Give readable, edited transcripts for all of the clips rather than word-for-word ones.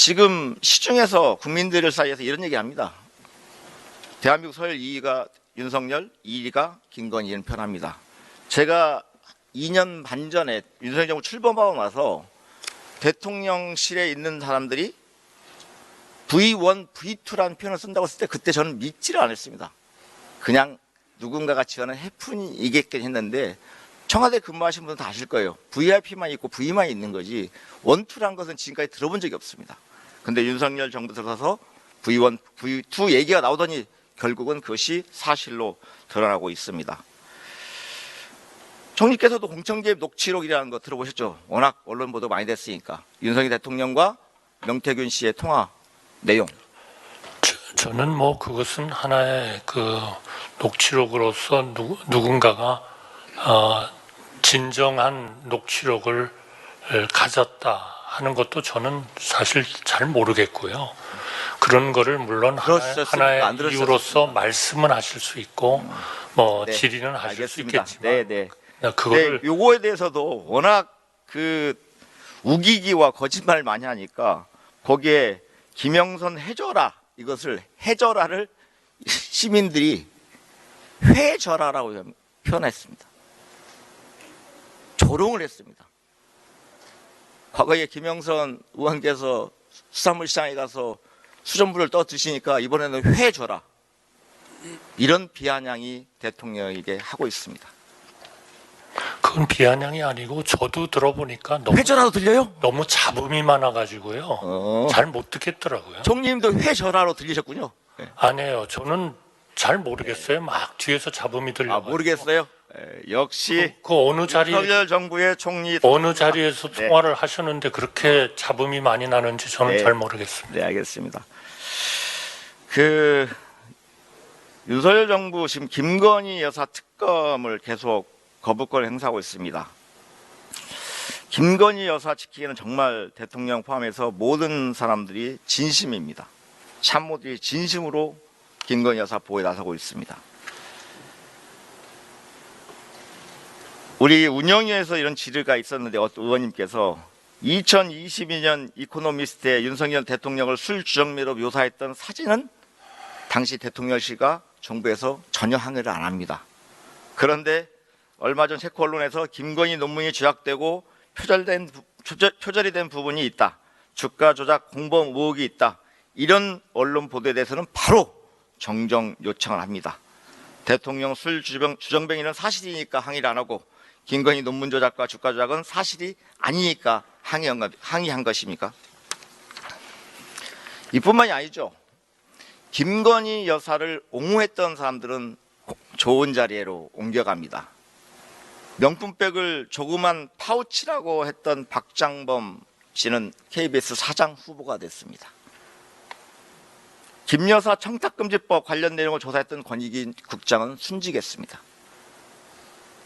지금 시중에서 국민들 사이에서 이런 얘기합니다. 대한민국 서열 2위가 윤석열, 2위가 김건희 이런 표현합니다. 제가 2년 반 전에 윤석열 정부 출범하고 나서 대통령실에 있는 사람들이 V1, V2라는 표현을 쓴다고 했을 때 그때 저는 믿지를 않았습니다. 그냥 누군가가 지어낸 해프닝이겠긴 했는데 청와대 근무하신 분은 다 아실 거예요. VIP만 있고 V만 있는 거지 원투란 것은 지금까지 들어본 적이 없습니다. 근데 윤석열 정부 들어서서 V1, V2 얘기가 나오더니 결국은 그것이 사실로 드러나고 있습니다. 총리께서도 공청기획 녹취록이라는 거 들어보셨죠? 워낙 언론 보도 많이 됐으니까. 윤석열 대통령과 명태균 씨의 통화 내용. 저는 뭐 그것은 하나의 그 녹취록으로서 누군가가 진정한 녹취록을 가졌다 하는 것도 저는 사실 잘 모르겠고요. 그런 거를 물론 하나의 이유로서 말씀은 하실 수 있고 뭐 네, 질의는 하실 알겠습니다. 수 있겠지만 네. 그거를 네, 요거에 대해서도 워낙 그 우기기와 거짓말 많이 하니까 거기에 김영선 해줘라 이것을 해줘라를 시민들이 회절하라고 표현했습니다. 조롱을 했습니다. 과거에 김영선 의원께서 수산물 시장에 가서 수돗물을 떠 드시니까 이번에는 회줘라 이런 비아냥이 대통령에게 하고 있습니다. 그건 비아냥이 아니고 저도 들어보니까 회절하도 들려요? 너무 잡음이 많아가지고요. 잘 못 듣겠더라고요. 총리님도 회절하로 들리셨군요. 네. 아니에요. 저는 잘 모르겠어요. 막 뒤에서 잡음이 들려. 모르겠어요. 역시 그 어느 자리 윤석열 정부의 총리 어느 자리에서 통화를 하셨는데 그렇게 잡음이 많이 나는지 저는 잘 모르겠습니다. 네, 알겠습니다. 그 윤석열 정부 지금 김건희 여사 특검을 계속 거부권을 행사하고 있습니다. 김건희 여사 지키기는 정말 대통령 포함해서 모든 사람들이 진심입니다. 참모들이 진심으로 김건희 여사 보호에 나서고 있습니다. 우리 운영위에서 이런 질의가 있었는데 어떤 의원님께서 2022년 이코노미스트의 윤석열 대통령을 술 주정미로 묘사했던 사진은 당시 대통령실과 정부에서 전혀 항의를 안 합니다. 그런데 얼마 전 체코 언론에서 김건희 논문이 조작되고 표절이 된 부분이 있다. 주가 조작 공범 의혹이 있다. 이런 언론 보도에 대해서는 바로 정정 요청을 합니다. 대통령 술 주정뱅이는 사실이니까 항의를 안 하고 김건희 논문 조작과 주가 조작은 사실이 아니니까 항의한 것입니까? 이뿐만이 아니죠. 김건희 여사를 옹호했던 사람들은 좋은 자리로 옮겨갑니다. 명품백을 조그만 파우치라고 했던 박장범 씨는 KBS 사장 후보가 됐습니다. 김 여사 청탁금지법 관련 내용을 조사했던 권익위 국장은 순직했습니다.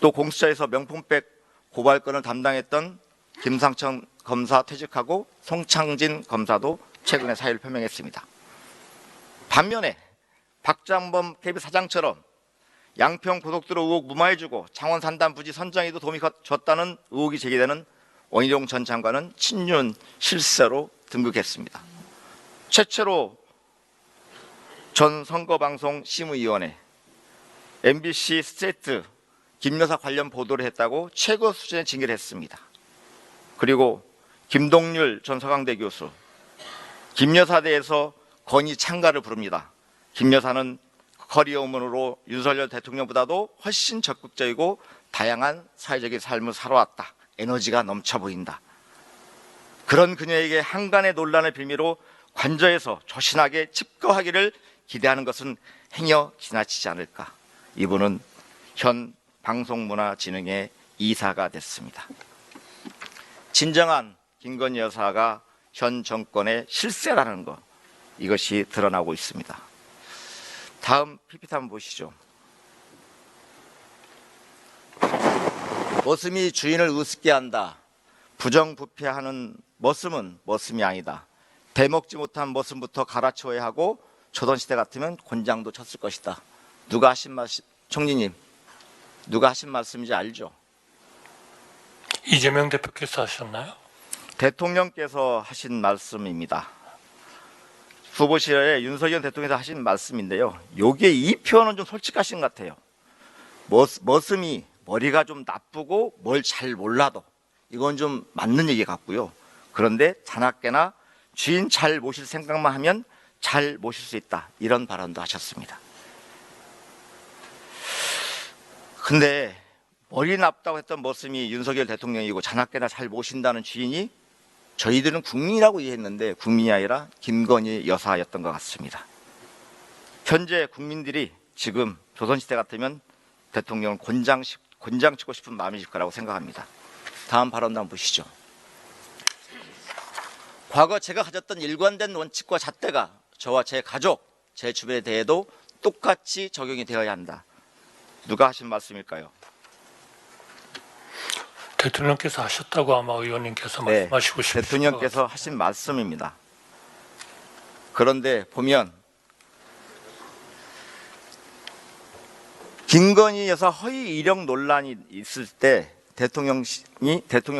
또 공수처에서 명품백 고발건을 담당했던 김상천 검사 퇴직하고 송창진 검사도 최근에 사의를 표명했습니다. 반면에 박장범 KBS 사장처럼 양평 고속도로 의혹 무마해주고 창원 산단 부지 선정에도 도움이 줬다는 의혹이 제기되는 원희룡 전 장관은 친윤 실세로 등극했습니다. 최초로 전 선거방송 심의위원회, MBC 스트레이트 김 여사 관련 보도를 했다고 최고 수준의 징계를 했습니다. 그리고 김동률 전 서강대 교수, 김 여사에 대해서 건의 찬가를 부릅니다. 김 여사는 커리어 우먼으로 윤석열 대통령보다도 훨씬 적극적이고 다양한 사회적인 삶을 살아왔다. 에너지가 넘쳐 보인다. 그런 그녀에게 한간의 논란을 빌미로 관저에서 조신하게 칩거하기를 기대하는 것은 행여 지나치지 않을까. 이분은 현 방송문화진흥회 이사가 됐습니다. 진정한 김건희 여사가 현 정권의 실세라는 것, 이것이 드러나고 있습니다. 다음 PPT 한번 보시죠. 머슴이 주인을 우습게 한다. 부정부패하는 머슴은 머슴이 아니다. 대먹지 못한 머슴부터 갈아치워야 하고 조선시대 같으면 곤장도 쳤을 것이다. 누가 하신 말씀, 총리님, 누가 하신 말씀인지 알죠? 이재명 대표께서 하셨나요? 대통령께서 하신 말씀입니다. 후보실에 윤석열 대통령께서 하신 말씀인데요. 요게 이 표현은 좀 솔직하신 것 같아요. 머슴이 머리가 좀 나쁘고 뭘 잘 몰라도 이건 좀 맞는 얘기 같고요. 그런데 자나깨나 주인 잘 모실 생각만 하면 잘 모실 수 있다. 이런 발언도 하셨습니다. 근데 머리 나쁘다고 했던 머슴이 윤석열 대통령이고 자나깨나 잘 모신다는 주인이 저희들은 국민이라고 이해했는데 국민이 아니라 김건희 여사였던 것 같습니다. 현재 국민들이 지금 조선시대 같으면 대통령을 곤장치고 싶은 마음이실 거라고 생각합니다. 다음 발언도 한번 보시죠. 과거 제가 가졌던 일관된 원칙과 잣대가 저와 제 가족, 제 주변에 대해도 똑같이 적용이 되어야 한다. 누가 하신 말씀일까요? 대통령께서 하셨다고 아마 의원님께서 네, 말씀하시고 싶으신 대통령께서 하신 말씀입니다. 그런데 보면 김건희 여사 허위 이력 논란이 있을 때 대통령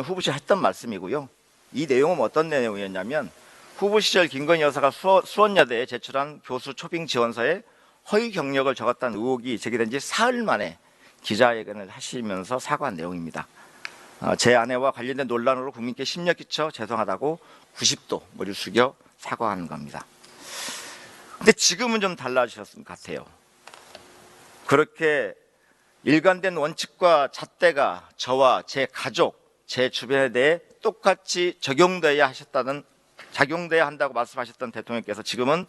후보실 했던 말씀이고요. 이 내용은 어떤 내용이었냐면 후보 시절 김건희 여사가 수원여대에 제출한 교수 초빙 지원서에 허위 경력을 적었다는 의혹이 제기된 지 사흘 만에 기자회견을 하시면서 사과한 내용입니다. 제 아내와 관련된 논란으로 국민께 심려 끼쳐 죄송하다고 90도 머리를 숙여 사과하는 겁니다. 근데 지금은 좀 달라지셨을 것 같아요. 그렇게 일관된 원칙과 잣대가 저와 제 가족, 제 주변에 대해 똑같이 적용돼야 한다고 말씀하셨던 대통령께서 지금은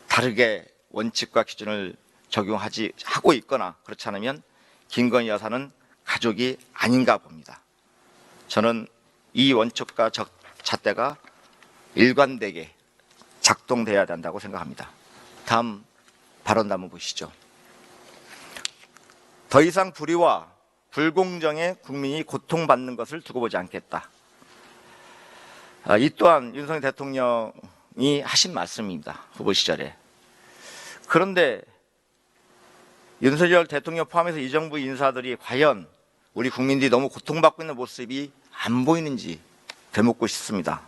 다르게 원칙과 기준을 적용하고 있거나 그렇지 않으면 김건희 여사는 가족이 아닌가 봅니다. 저는 이 원칙과 잣대가 일관되게 작동돼야 된다고 생각합니다. 다음 발언 한번 보시죠. 더 이상 불의와 불공정에 국민이 고통받는 것을 두고 보지 않겠다. 이 또한 윤석열 대통령이 하신 말씀입니다. 후보 시절에. 그런데 윤석열 대통령 포함해서 이 정부 인사들이 과연 우리 국민들이 너무 고통받고 있는 모습이 안 보이는지 되묻고 싶습니다.